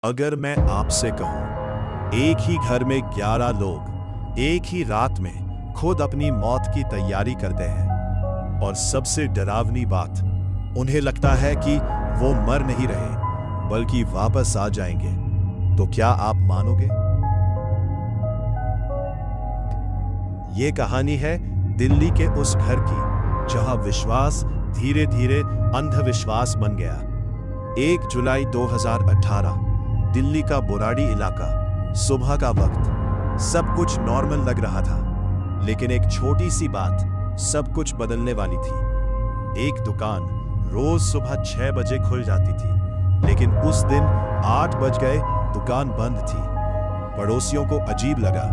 अगर मैं आपसे कहूं, एक ही घर में 11 लोग एक ही रात में खुद अपनी मौत की तैयारी करते हैं और सबसे डरावनी बात, उन्हें लगता है कि वो मर नहीं रहे बल्कि वापस आ जाएंगे, तो क्या आप मानोगे? ये कहानी है दिल्ली के उस घर की जहां विश्वास धीरे धीरे अंधविश्वास बन गया। 1 जुलाई 2018, दिल्ली का बुराड़ी इलाका, सुबह का वक्त। सब कुछ नॉर्मल लग रहा था, लेकिन एक छोटी सी बात सब कुछ बदलने वाली थी। एक दुकान रोज सुबह 6 बजे खुल जाती थी, लेकिन उस दिन 8 बज गए, दुकान बंद थी। पड़ोसियों को अजीब लगा,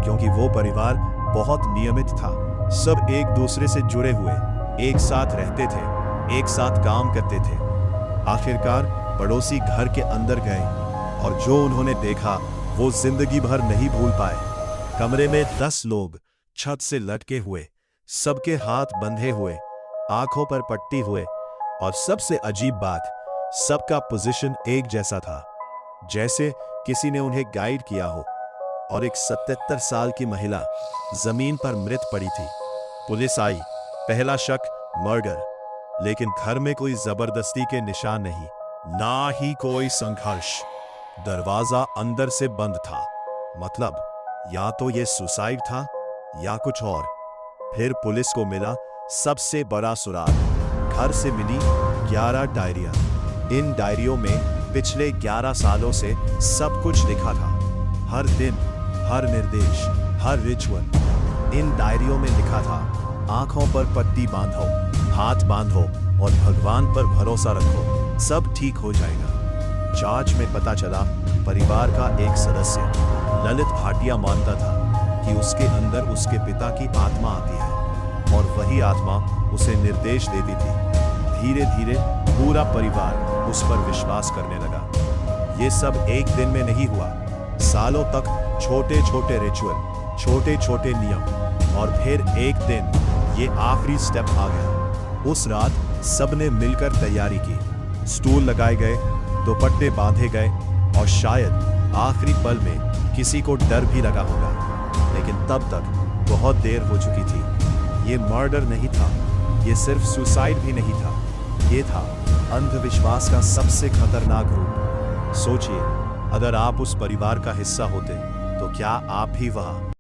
क्योंकि वो परिवार बहुत नियमित था। सब एक दूसरे से जुड़े हुए, एक साथ रहते थे, एक साथ काम करते थे। आखिरकार पड़ोसी घर के अंदर गए और जो उन्होंने देखा वो जिंदगी भर नहीं भूल पाए। कमरे में 10 लोग छत से लटके हुए, सबके हाथ बंधे हुए, आंखों पर पट्टी हुए, और सबसे अजीब बात, सबका पोजीशन एक जैसा था, जैसे किसी ने उन्हें गाइड किया हो। और एक 77 साल की महिला जमीन पर मृत पड़ी थी। पुलिस आई, पहला शक मर्डर, लेकिन घर में कोई जबरदस्ती के निशान नहीं, ना ही कोई संघर्ष। दरवाजा अंदर से बंद था, मतलब या तो ये सुसाइड था या कुछ और। फिर पुलिस को मिला सबसे बड़ा सुराग। घर से मिली 11 डायरियां। इन डायरियों में पिछले 11 सालों से सब लिखा लिखा था। हर दिन, हर निर्देश, हर रिचुअल। इन डायरियों में लिखा था, आंखों पर पट्टी बांधो, हाथ बांधो और भगवान पर भरोसा रखो, सब ठीक हो जाएगा। जांच में पता चला, परिवार का एक सदस्य ललित भाटिया मानता था कि उसके अंदर उसके पिता की आत्मा आती है और वही आत्मा उसे निर्देश देती थी। धीरे धीरे पूरा परिवार उस पर विश्वास करने लगा। ये सब एक दिन में नहीं हुआ, सालों तक छोटे छोटे रिचुअल, छोटे छोटे नियम, और फिर एक दिन ये आखिरी स्टेप आ गया। उस रात सबने मिलकर तैयारी की, स्टूल लगाए गए, दुपट्टे बांधे गए, और शायद आखिरी पल में किसी को डर भी लगा होगा, लेकिन तब तक बहुत देर हो चुकी थी। ये मर्डर नहीं था, ये सिर्फ सुसाइड भी नहीं था, ये था अंधविश्वास का सबसे खतरनाक रूप। सोचिए, अगर आप उस परिवार का हिस्सा होते तो क्या आप भी वहां